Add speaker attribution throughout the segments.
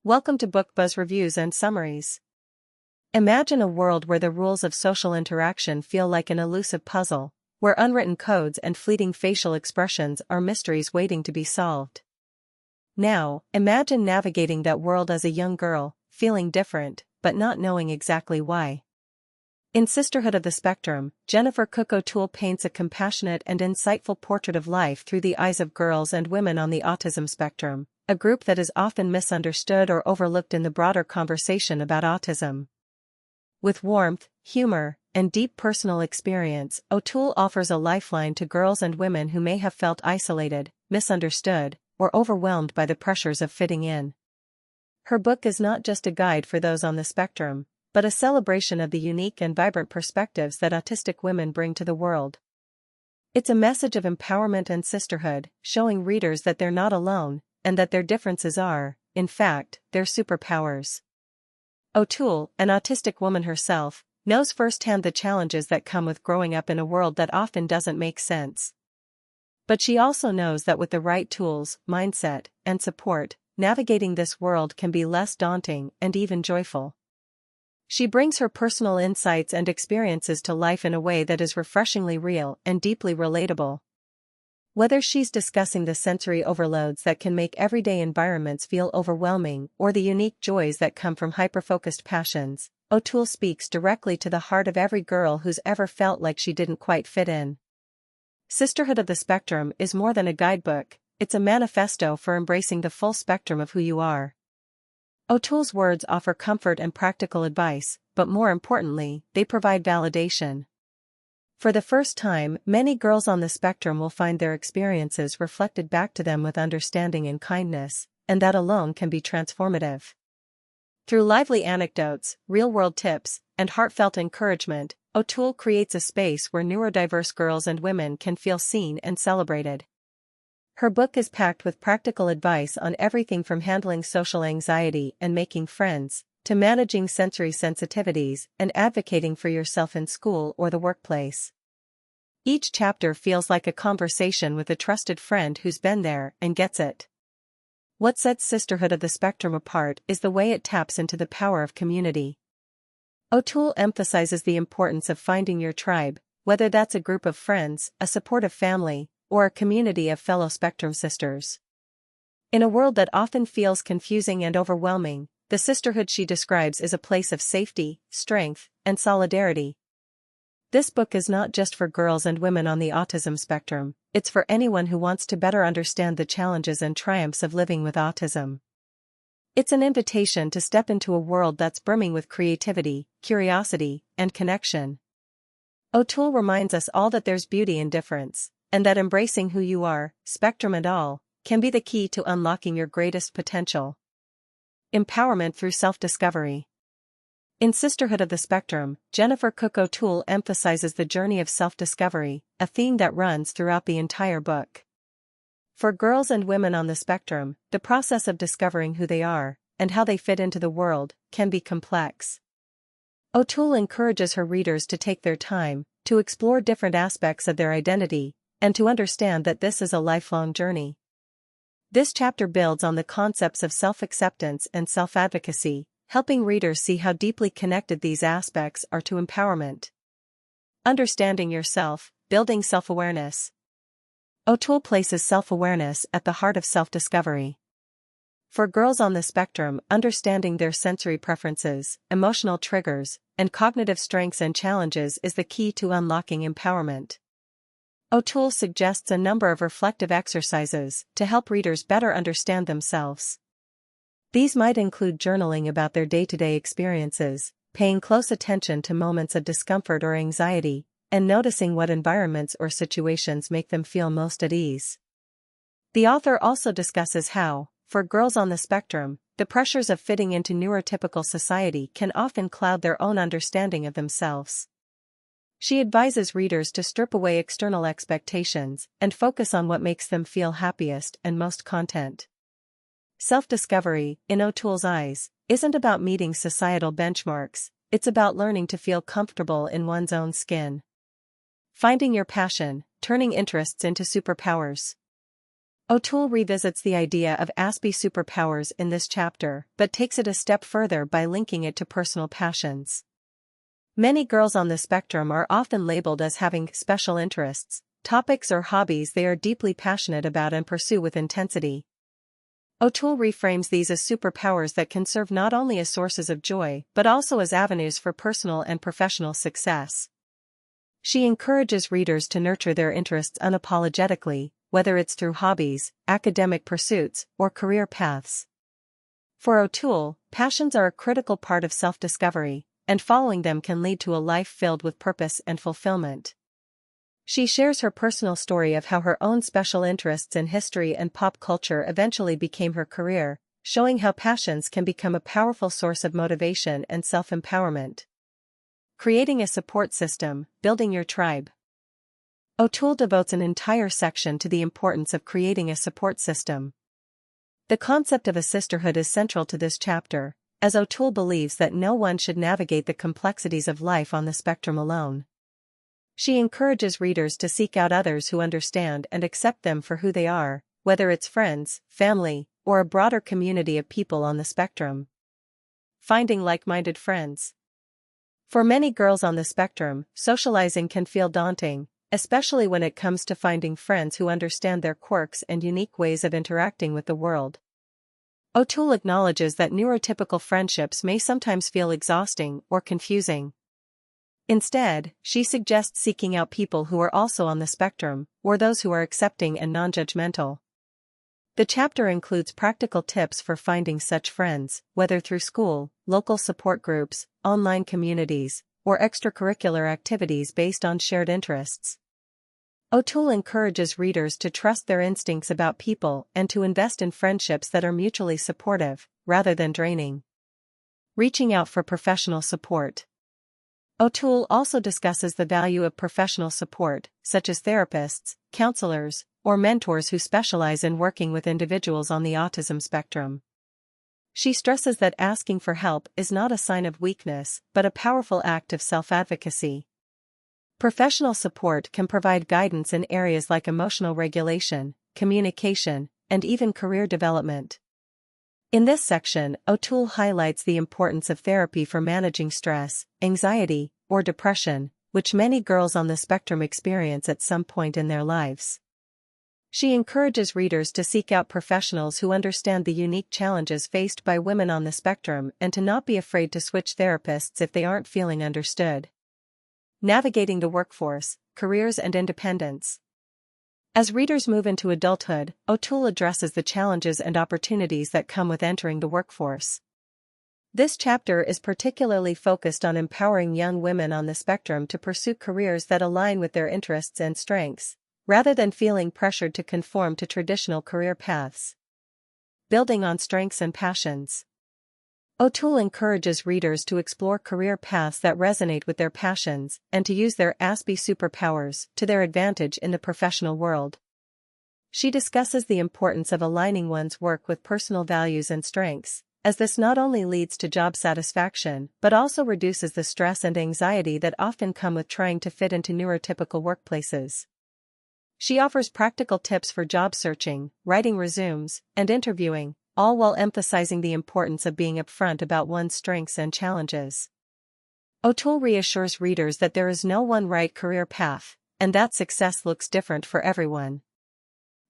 Speaker 1: Welcome to Book Buzz Reviews and Summaries. Imagine a world where the rules of social interaction feel like an elusive puzzle, where unwritten codes and fleeting facial expressions are mysteries waiting to be solved. Now, imagine navigating that world as a young girl, feeling different, but not knowing exactly why. In Sisterhood of the Spectrum, Jennifer Cook O'Toole paints a compassionate and insightful portrait of life through the eyes of girls and women on the autism spectrum, a group that is often misunderstood or overlooked in the broader conversation about autism. With warmth, humor, and deep personal experience, O'Toole offers a lifeline to girls and women who may have felt isolated, misunderstood, or overwhelmed by the pressures of fitting in. Her book is not just a guide for those on the spectrum, but a celebration of the unique and vibrant perspectives that autistic women bring to the world. It's a message of empowerment and sisterhood, showing readers that they're not alone, and that their differences are, in fact, their superpowers. O'Toole, an autistic woman herself, knows firsthand the challenges that come with growing up in a world that often doesn't make sense. But she also knows that with the right tools, mindset, and support, navigating this world can be less daunting and even joyful. She brings her personal insights and experiences to life in a way that is refreshingly real and deeply relatable. Whether she's discussing the sensory overloads that can make everyday environments feel overwhelming or the unique joys that come from hyper-focused passions, O'Toole speaks directly to the heart of every girl who's ever felt like she didn't quite fit in. Sisterhood of the Spectrum is more than a guidebook, it's a manifesto for embracing the full spectrum of who you are. O'Toole's words offer comfort and practical advice, but more importantly, they provide validation. For the first time, many girls on the spectrum will find their experiences reflected back to them with understanding and kindness, and that alone can be transformative. Through lively anecdotes, real-world tips, and heartfelt encouragement, O'Toole creates a space where neurodiverse girls and women can feel seen and celebrated. Her book is packed with practical advice on everything from handling social anxiety and making friends, to managing sensory sensitivities and advocating for yourself in school or the workplace. Each chapter feels like a conversation with a trusted friend who's been there and gets it. What sets Sisterhood of the Spectrum apart is the way it taps into the power of community. O'Toole emphasizes the importance of finding your tribe, whether that's a group of friends, a supportive family, or a community of fellow Spectrum sisters. In a world that often feels confusing and overwhelming, the sisterhood she describes is a place of safety, strength, and solidarity. This book is not just for girls and women on the autism spectrum, it's for anyone who wants to better understand the challenges and triumphs of living with autism. It's an invitation to step into a world that's brimming with creativity, curiosity, and connection. O'Toole reminds us all that there's beauty in difference, and that embracing who you are, spectrum and all, can be the key to unlocking your greatest potential. Empowerment through self-discovery. In Sisterhood of the Spectrum, Jennifer Cook O'Toole emphasizes the journey of self-discovery, a theme that runs throughout the entire book. For girls and women on the spectrum, the process of discovering who they are, and how they fit into the world, can be complex. O'Toole encourages her readers to take their time, to explore different aspects of their identity, and to understand that this is a lifelong journey. This chapter builds on the concepts of self-acceptance and self-advocacy, helping readers see how deeply connected these aspects are to empowerment. Understanding yourself, building self-awareness. O'Toole places self-awareness at the heart of self-discovery. For girls on the spectrum, understanding their sensory preferences, emotional triggers, and cognitive strengths and challenges is the key to unlocking empowerment. O'Toole suggests a number of reflective exercises to help readers better understand themselves. These might include journaling about their day-to-day experiences, paying close attention to moments of discomfort or anxiety, and noticing what environments or situations make them feel most at ease. The author also discusses how, for girls on the spectrum, the pressures of fitting into neurotypical society can often cloud their own understanding of themselves. She advises readers to strip away external expectations and focus on what makes them feel happiest and most content. Self-discovery, in O'Toole's eyes, isn't about meeting societal benchmarks, it's about learning to feel comfortable in one's own skin. Finding your passion, turning interests into superpowers. O'Toole revisits the idea of Aspie superpowers in this chapter but takes it a step further by linking it to personal passions. Many girls on the spectrum are often labeled as having special interests, topics or hobbies they are deeply passionate about and pursue with intensity. O'Toole reframes these as superpowers that can serve not only as sources of joy but also as avenues for personal and professional success. She encourages readers to nurture their interests unapologetically, whether it's through hobbies, academic pursuits, or career paths. For O'Toole, passions are a critical part of self-discovery, and following them can lead to a life filled with purpose and fulfillment. She shares her personal story of how her own special interests in history and pop culture eventually became her career, showing how passions can become a powerful source of motivation and self-empowerment. Creating a support system, building your tribe. O'Toole devotes an entire section to the importance of creating a support system. The concept of a sisterhood is central to this chapter, as O'Toole believes that no one should navigate the complexities of life on the spectrum alone. She encourages readers to seek out others who understand and accept them for who they are, whether it's friends, family, or a broader community of people on the spectrum. Finding like-minded friends. For many girls on the spectrum, socializing can feel daunting, especially when it comes to finding friends who understand their quirks and unique ways of interacting with the world. O'Toole acknowledges that neurotypical friendships may sometimes feel exhausting or confusing. Instead, she suggests seeking out people who are also on the spectrum, or those who are accepting and non-judgmental. The chapter includes practical tips for finding such friends, whether through school, local support groups, online communities, or extracurricular activities based on shared interests. O'Toole encourages readers to trust their instincts about people and to invest in friendships that are mutually supportive, rather than draining. Reaching out for professional support. O'Toole also discusses the value of professional support, such as therapists, counselors, or mentors who specialize in working with individuals on the autism spectrum. She stresses that asking for help is not a sign of weakness but a powerful act of self-advocacy. Professional support can provide guidance in areas like emotional regulation, communication, and even career development. In this section, O'Toole highlights the importance of therapy for managing stress, anxiety, or depression, which many girls on the spectrum experience at some point in their lives. She encourages readers to seek out professionals who understand the unique challenges faced by women on the spectrum and to not be afraid to switch therapists if they aren't feeling understood. Navigating the workforce, careers and independence. As readers move into adulthood, O'Toole addresses the challenges and opportunities that come with entering the workforce. This chapter is particularly focused on empowering young women on the spectrum to pursue careers that align with their interests and strengths, rather than feeling pressured to conform to traditional career paths. Building on strengths and passions. O'Toole encourages readers to explore career paths that resonate with their passions and to use their Aspie superpowers to their advantage in the professional world. She discusses the importance of aligning one's work with personal values and strengths, as this not only leads to job satisfaction but also reduces the stress and anxiety that often come with trying to fit into neurotypical workplaces. She offers practical tips for job searching, writing resumes, and interviewing, all while emphasizing the importance of being upfront about one's strengths and challenges. O'Toole reassures readers that there is no one right career path, and that success looks different for everyone.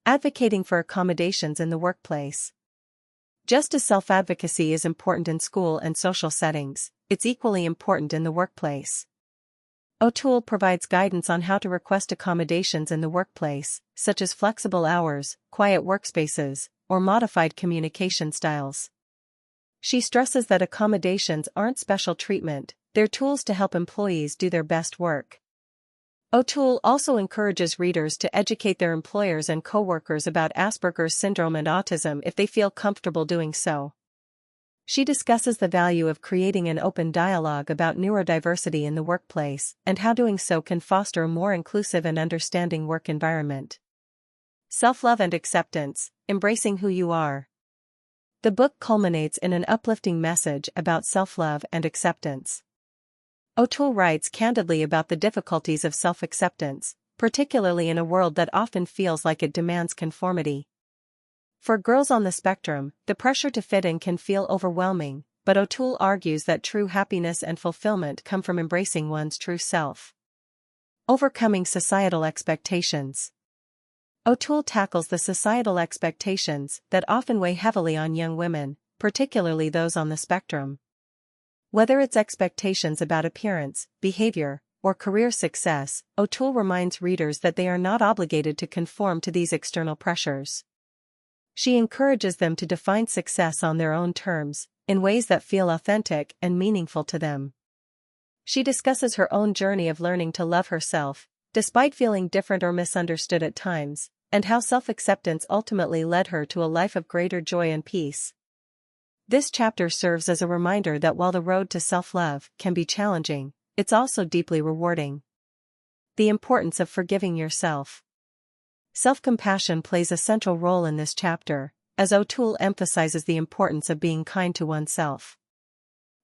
Speaker 1: Advocating for accommodations in the workplace. Just as self-advocacy is important in school and social settings, it's equally important in the workplace. O'Toole provides guidance on how to request accommodations in the workplace, such as flexible hours, quiet workspaces, or modified communication styles. She stresses that accommodations aren't special treatment, they're tools to help employees do their best work. O'Toole also encourages readers to educate their employers and coworkers about Asperger's syndrome and autism if they feel comfortable doing so. She discusses the value of creating an open dialogue about neurodiversity in the workplace and how doing so can foster a more inclusive and understanding work environment. Self-love and acceptance, embracing who you are. The book culminates in an uplifting message about self-love and acceptance. O'Toole writes candidly about the difficulties of self-acceptance, particularly in a world that often feels like it demands conformity. For girls on the spectrum, the pressure to fit in can feel overwhelming, but O'Toole argues that true happiness and fulfillment come from embracing one's true self. Overcoming societal expectations. O'Toole tackles the societal expectations that often weigh heavily on young women, particularly those on the spectrum. Whether it's expectations about appearance, behavior, or career success, O'Toole reminds readers that they are not obligated to conform to these external pressures. She encourages them to define success on their own terms, in ways that feel authentic and meaningful to them. She discusses her own journey of learning to love herself, despite feeling different or misunderstood at times, and how self-acceptance ultimately led her to a life of greater joy and peace. This chapter serves as a reminder that while the road to self-love can be challenging, it's also deeply rewarding. The importance of forgiving yourself. Self-compassion plays a central role in this chapter, as O'Toole emphasizes the importance of being kind to oneself.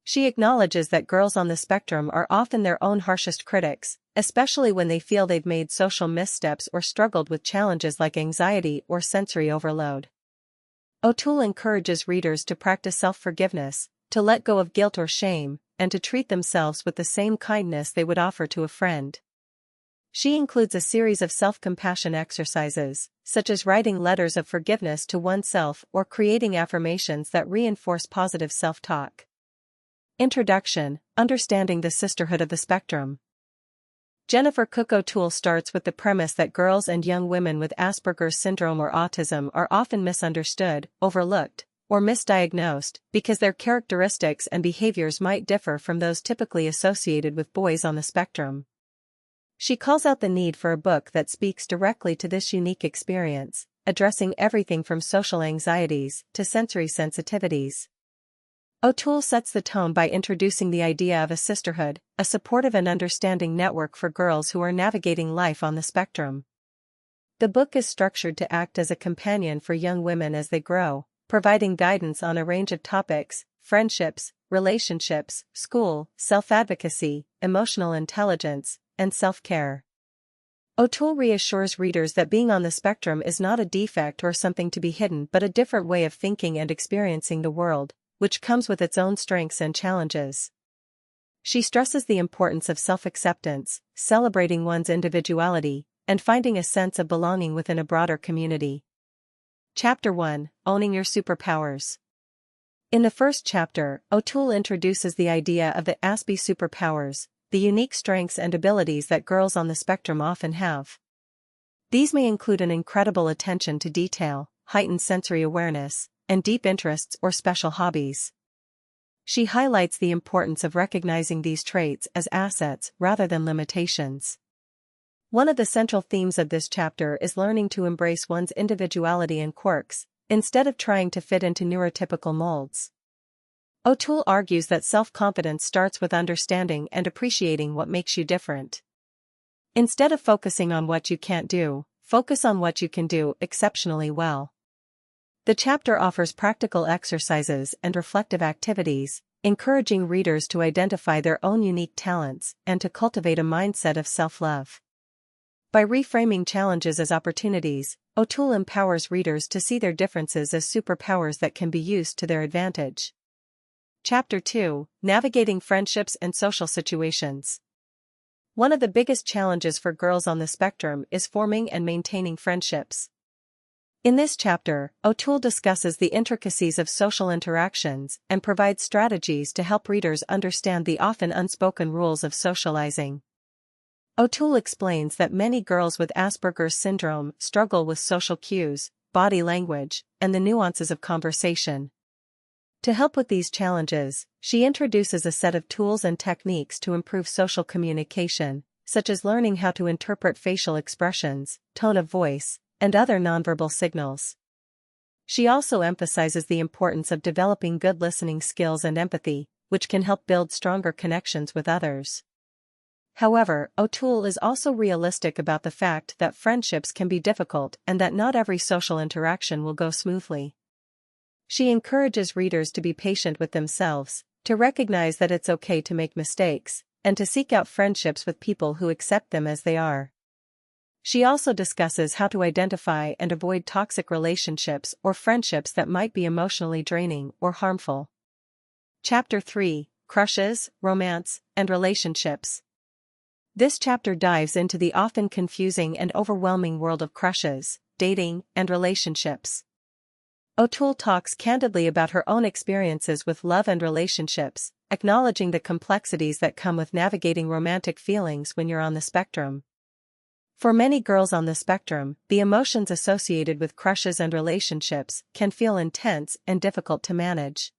Speaker 1: She acknowledges that girls on the spectrum are often their own harshest critics, especially when they feel they've made social missteps or struggled with challenges like anxiety or sensory overload. O'Toole encourages readers to practice self-forgiveness, to let go of guilt or shame, and to treat themselves with the same kindness they would offer to a friend. She includes a series of self-compassion exercises, such as writing letters of forgiveness to oneself or creating affirmations that reinforce positive self-talk. Introduction: Understanding the Sisterhood of the Spectrum. Jennifer Cook O'Toole starts with the premise that girls and young women with Asperger's syndrome or autism are often misunderstood, overlooked, or misdiagnosed because their characteristics and behaviors might differ from those typically associated with boys on the spectrum. She calls out the need for a book that speaks directly to this unique experience, addressing everything from social anxieties to sensory sensitivities. O'Toole sets the tone by introducing the idea of a sisterhood, a supportive and understanding network for girls who are navigating life on the spectrum. The book is structured to act as a companion for young women as they grow, providing guidance on a range of topics: friendships, relationships, school, self-advocacy, emotional intelligence, and self-care. O'Toole reassures readers that being on the spectrum is not a defect or something to be hidden but a different way of thinking and experiencing the world, which comes with its own strengths and challenges. She stresses the importance of self-acceptance, celebrating one's individuality, and finding a sense of belonging within a broader community. Chapter 1: Owning Your Superpowers. In the first chapter, O'Toole introduces the idea of the ASPE superpowers, the unique strengths and abilities that girls on the spectrum often have. These may include an incredible attention to detail, heightened sensory awareness, and deep interests or special hobbies. She highlights the importance of recognizing these traits as assets rather than limitations. One of the central themes of this chapter is learning to embrace one's individuality and quirks, instead of trying to fit into neurotypical molds. O'Toole argues that self-confidence starts with understanding and appreciating what makes you different. Instead of focusing on what you can't do, focus on what you can do exceptionally well. The chapter offers practical exercises and reflective activities, encouraging readers to identify their own unique talents and to cultivate a mindset of self-love. By reframing challenges as opportunities, O'Toole empowers readers to see their differences as superpowers that can be used to their advantage. Chapter 2: Navigating Friendships and Social Situations. One of the biggest challenges for girls on the spectrum is forming and maintaining friendships. In this chapter, O'Toole discusses the intricacies of social interactions and provides strategies to help readers understand the often unspoken rules of socializing. O'Toole explains that many girls with Asperger's syndrome struggle with social cues, body language, and the nuances of conversation. To help with these challenges, she introduces a set of tools and techniques to improve social communication, such as learning how to interpret facial expressions, tone of voice, and other nonverbal signals. She also emphasizes the importance of developing good listening skills and empathy, which can help build stronger connections with others. However, O'Toole is also realistic about the fact that friendships can be difficult and that not every social interaction will go smoothly. She encourages readers to be patient with themselves, to recognize that it's okay to make mistakes, and to seek out friendships with people who accept them as they are. She also discusses how to identify and avoid toxic relationships or friendships that might be emotionally draining or harmful. Chapter 3: Crushes, Romance, and Relationships. This chapter dives into the often confusing and overwhelming world of crushes, dating, and relationships. O'Toole talks candidly about her own experiences with love and relationships, acknowledging the complexities that come with navigating romantic feelings when you're on the spectrum. For many girls on the spectrum, the emotions associated with crushes and relationships can feel intense and difficult to manage.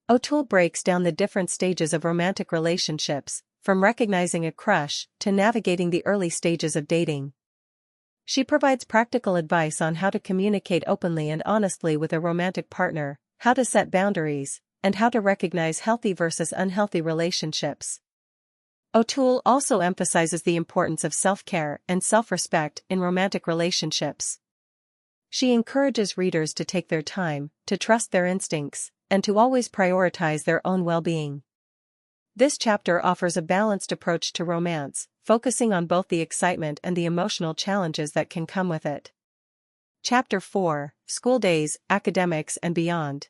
Speaker 1: O'Toole breaks down the different stages of romantic relationships, from recognizing a crush to navigating the early stages of dating. She provides practical advice on how to communicate openly and honestly with a romantic partner, how to set boundaries, and how to recognize healthy versus unhealthy relationships. O'Toole also emphasizes the importance of self-care and self-respect in romantic relationships. She encourages readers to take their time, to trust their instincts, and to always prioritize their own well-being. This chapter offers a balanced approach to romance, focusing on both the excitement and the emotional challenges that can come with it. Chapter 4: School Days, Academics, and Beyond.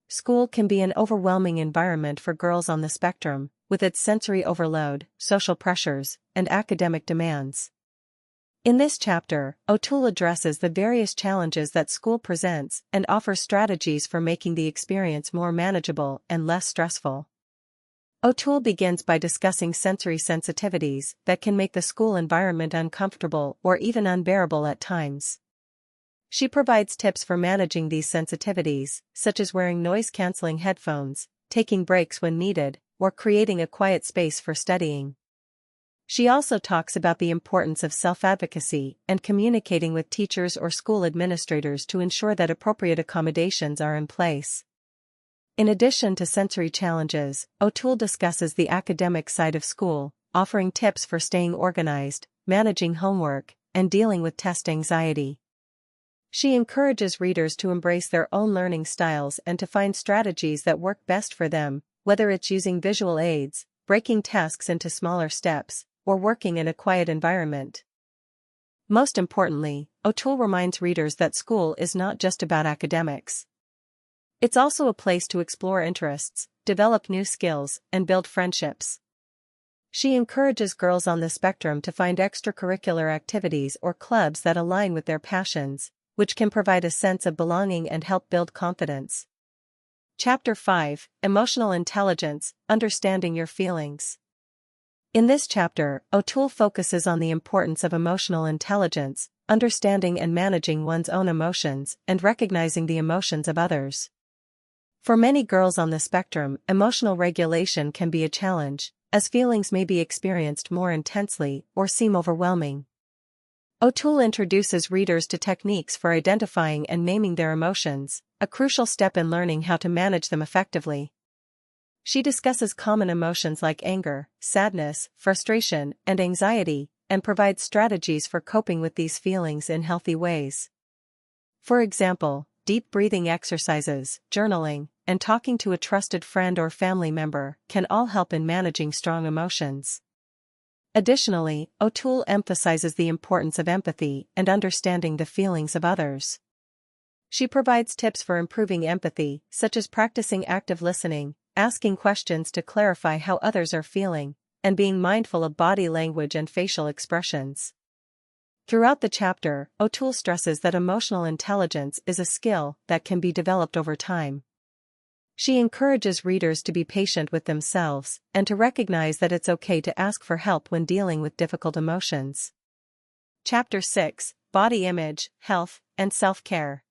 Speaker 1: School can be an overwhelming environment for girls on the spectrum, with its sensory overload, social pressures, and academic demands. In this chapter, O'Toole addresses the various challenges that school presents and offers strategies for making the experience more manageable and less stressful. O'Toole begins by discussing sensory sensitivities that can make the school environment uncomfortable or even unbearable at times. She provides tips for managing these sensitivities, such as wearing noise-canceling headphones, taking breaks when needed, or creating a quiet space for studying. She also talks about the importance of self-advocacy and communicating with teachers or school administrators to ensure that appropriate accommodations are in place. In addition to sensory challenges, O'Toole discusses the academic side of school, offering tips for staying organized, managing homework, and dealing with test anxiety. She encourages readers to embrace their own learning styles and to find strategies that work best for them, whether it's using visual aids, breaking tasks into smaller steps, or working in a quiet environment. Most importantly, O'Toole reminds readers that school is not just about academics. It's also a place to explore interests, develop new skills, and build friendships. She encourages girls on the spectrum to find extracurricular activities or clubs that align with their passions, which can provide a sense of belonging and help build confidence. Chapter 5: Emotional Intelligence, Understanding Your Feelings. In this chapter, O'Toole focuses on the importance of emotional intelligence, understanding and managing one's own emotions, and recognizing the emotions of others. For many girls on the spectrum, emotional regulation can be a challenge, as feelings may be experienced more intensely or seem overwhelming. O'Toole introduces readers to techniques for identifying and naming their emotions, a crucial step in learning how to manage them effectively. She discusses common emotions like anger, sadness, frustration, and anxiety, and provides strategies for coping with these feelings in healthy ways. For example, deep breathing exercises, journaling, and talking to a trusted friend or family member can all help in managing strong emotions. Additionally, O'Toole emphasizes the importance of empathy and understanding the feelings of others. She provides tips for improving empathy, such as practicing active listening, asking questions to clarify how others are feeling, and being mindful of body language and facial expressions. Throughout the chapter, O'Toole stresses that emotional intelligence is a skill that can be developed over time. She encourages readers to be patient with themselves and to recognize that it's okay to ask for help when dealing with difficult emotions. Chapter 6: Body Image, Health, and Self-Care.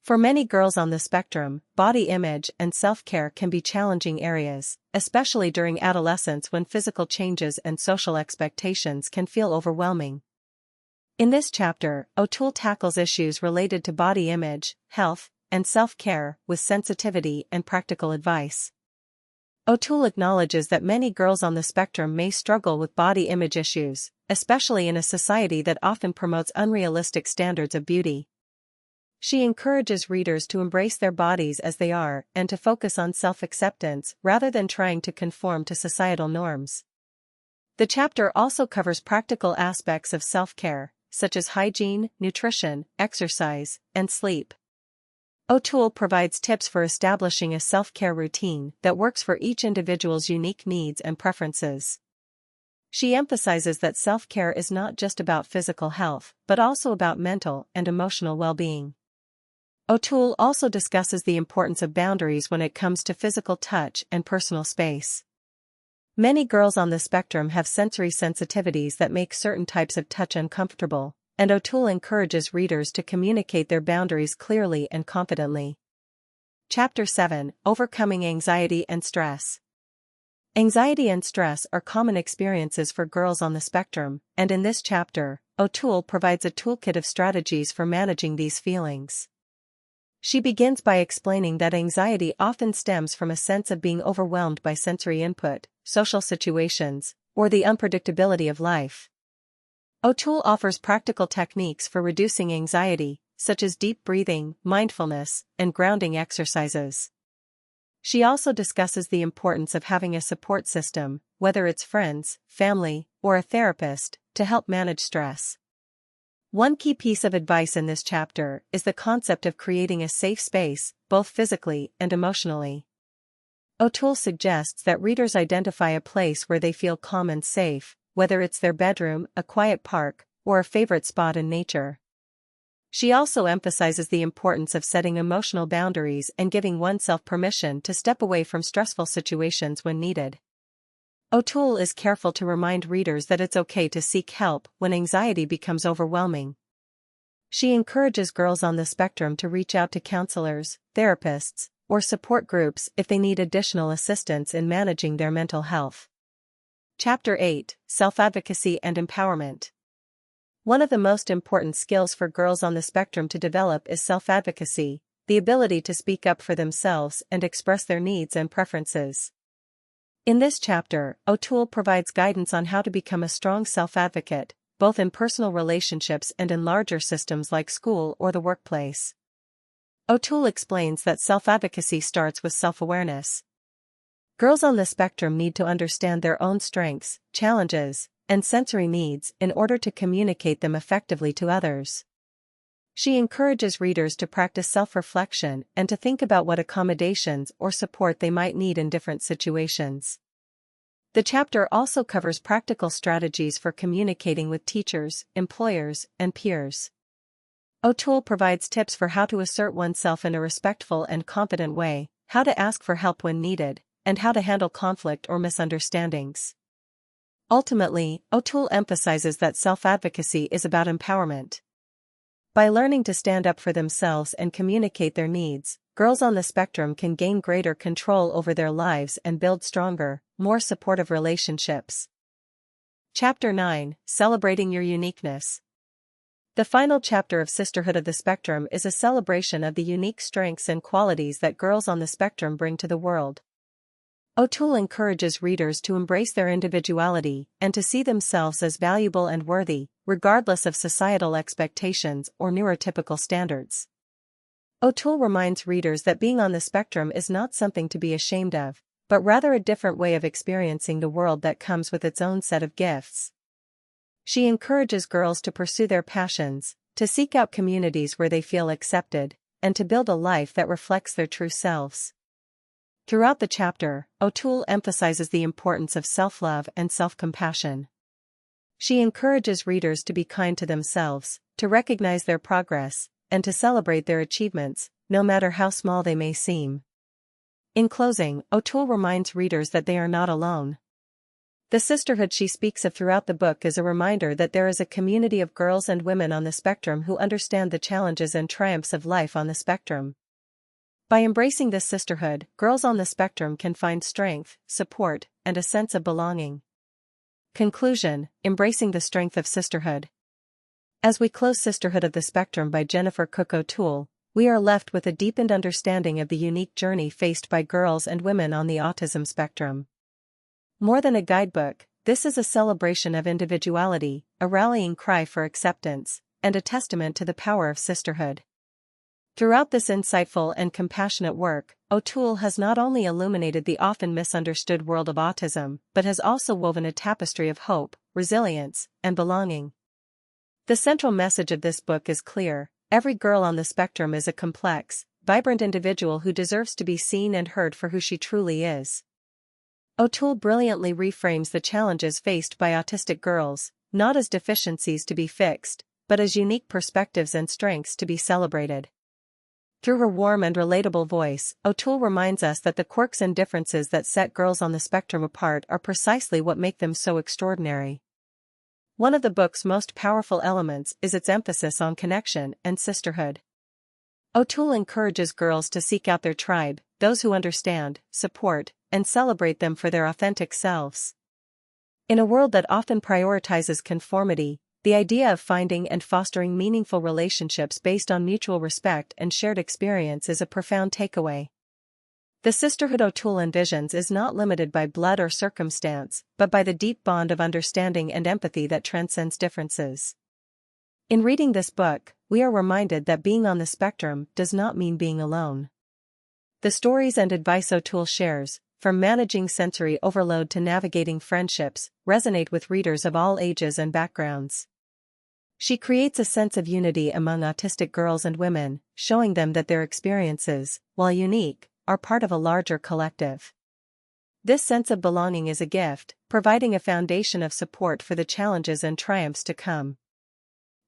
Speaker 1: For many girls on the spectrum, body image and self-care can be challenging areas, especially during adolescence when physical changes and social expectations can feel overwhelming. In this chapter, O'Toole tackles issues related to body image, health, and self-care with sensitivity and practical advice. O'Toole acknowledges that many girls on the spectrum may struggle with body image issues, especially in a society that often promotes unrealistic standards of beauty. She encourages readers to embrace their bodies as they are and to focus on self-acceptance rather than trying to conform to societal norms. The chapter also covers practical aspects of self-care, such as hygiene, nutrition, exercise, and sleep. O'Toole provides tips for establishing a self-care routine that works for each individual's unique needs and preferences. She emphasizes that self-care is not just about physical health, but also about mental and emotional well-being. O'Toole also discusses the importance of boundaries when it comes to physical touch and personal space. Many girls on the spectrum have sensory sensitivities that make certain types of touch uncomfortable, and O'Toole encourages readers to communicate their boundaries clearly and confidently. Chapter 7: Overcoming Anxiety and Stress. Anxiety and stress are common experiences for girls on the spectrum, and in this chapter, O'Toole provides a toolkit of strategies for managing these feelings. She begins by explaining that anxiety often stems from a sense of being overwhelmed by sensory input, social situations, or the unpredictability of life. O'Toole offers practical techniques for reducing anxiety, such as deep breathing, mindfulness, and grounding exercises. She also discusses the importance of having a support system, whether it's friends, family, or a therapist, to help manage stress. One key piece of advice in this chapter is the concept of creating a safe space, both physically and emotionally. O'Toole suggests that readers identify a place where they feel calm and safe, whether it's their bedroom, a quiet park, or a favorite spot in nature. She also emphasizes the importance of setting emotional boundaries and giving oneself permission to step away from stressful situations when needed. O'Toole is careful to remind readers that it's okay to seek help when anxiety becomes overwhelming. She encourages girls on the spectrum to reach out to counselors, therapists, or support groups if they need additional assistance in managing their mental health. Chapter 8: Self-Advocacy and Empowerment. One of the most important skills for girls on the spectrum to develop is self-advocacy, the ability to speak up for themselves and express their needs and preferences. In this chapter, O'Toole provides guidance on how to become a strong self-advocate, both in personal relationships and in larger systems like school or the workplace. O'Toole explains that self-advocacy starts with self-awareness. Girls on the spectrum need to understand their own strengths, challenges, and sensory needs in order to communicate them effectively to others. She encourages readers to practice self-reflection and to think about what accommodations or support they might need in different situations. The chapter also covers practical strategies for communicating with teachers, employers, and peers. O'Toole provides tips for how to assert oneself in a respectful and confident way, how to ask for help when needed, and how to handle conflict or misunderstandings. Ultimately, O'Toole emphasizes that self-advocacy is about empowerment. By learning to stand up for themselves and communicate their needs, girls on the spectrum can gain greater control over their lives and build stronger, more supportive relationships. Chapter 9: Celebrating Your Uniqueness. The final chapter of Sisterhood of the Spectrum is a celebration of the unique strengths and qualities that girls on the spectrum bring to the world. O'Toole encourages readers to embrace their individuality and to see themselves as valuable and worthy, regardless of societal expectations or neurotypical standards. O'Toole reminds readers that being on the spectrum is not something to be ashamed of, but rather a different way of experiencing the world that comes with its own set of gifts. She encourages girls to pursue their passions, to seek out communities where they feel accepted, and to build a life that reflects their true selves. Throughout the chapter, O'Toole emphasizes the importance of self-love and self-compassion. She encourages readers to be kind to themselves, to recognize their progress, and to celebrate their achievements, no matter how small they may seem. In closing, O'Toole reminds readers that they are not alone. The sisterhood she speaks of throughout the book is a reminder that there is a community of girls and women on the spectrum who understand the challenges and triumphs of life on the spectrum. By embracing this sisterhood, girls on the spectrum can find strength, support, and a sense of belonging. Conclusion: Embracing the strength of sisterhood. As we close Sisterhood of the Spectrum by Jennifer Cook O'Toole, we are left with a deepened understanding of the unique journey faced by girls and women on the autism spectrum. More than a guidebook, this is a celebration of individuality, a rallying cry for acceptance, and a testament to the power of sisterhood. Throughout this insightful and compassionate work, O'Toole has not only illuminated the often misunderstood world of autism, but has also woven a tapestry of hope, resilience, and belonging. The central message of this book is clear: every girl on the spectrum is a complex, vibrant individual who deserves to be seen and heard for who she truly is. O'Toole brilliantly reframes the challenges faced by autistic girls, not as deficiencies to be fixed, but as unique perspectives and strengths to be celebrated. Through her warm and relatable voice, O'Toole reminds us that the quirks and differences that set girls on the spectrum apart are precisely what make them so extraordinary. One of the book's most powerful elements is its emphasis on connection and sisterhood. O'Toole encourages girls to seek out their tribe, those who understand, support, and celebrate them for their authentic selves. In a world that often prioritizes conformity, the idea of finding and fostering meaningful relationships based on mutual respect and shared experience is a profound takeaway. The sisterhood O'Toole envisions is not limited by blood or circumstance, but by the deep bond of understanding and empathy that transcends differences. In reading this book, we are reminded that being on the spectrum does not mean being alone. The stories and advice O'Toole shares, from managing sensory overload to navigating friendships, resonate with readers of all ages and backgrounds. She creates a sense of unity among autistic girls and women, showing them that their experiences, while unique, are part of a larger collective. This sense of belonging is a gift, providing a foundation of support for the challenges and triumphs to come.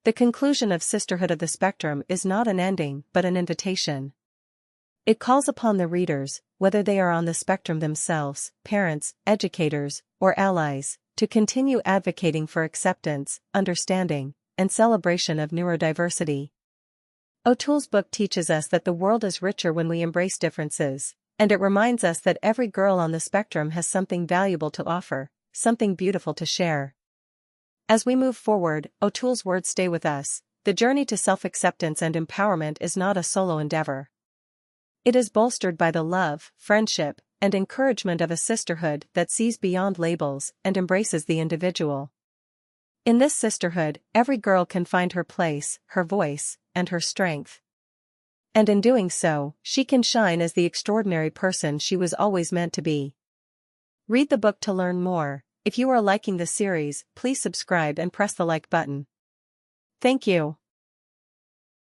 Speaker 1: The conclusion of Sisterhood of the Spectrum is not an ending but an invitation. It calls upon the readers, whether they are on the spectrum themselves, parents, educators, or allies, to continue advocating for acceptance, understanding, and celebration of neurodiversity. O'Toole's book teaches us that the world is richer when we embrace differences, and it reminds us that every girl on the spectrum has something valuable to offer, something beautiful to share. As we move forward, O'Toole's words stay with us: the journey to self-acceptance and empowerment is not a solo endeavor. It is bolstered by the love, friendship, and encouragement of a sisterhood that sees beyond labels and embraces the individual. In this sisterhood, every girl can find her place, her voice, and her strength. And in doing so, she can shine as the extraordinary person she was always meant to be. Read the book to learn more. If you are liking the series, please subscribe and press the like button. Thank you.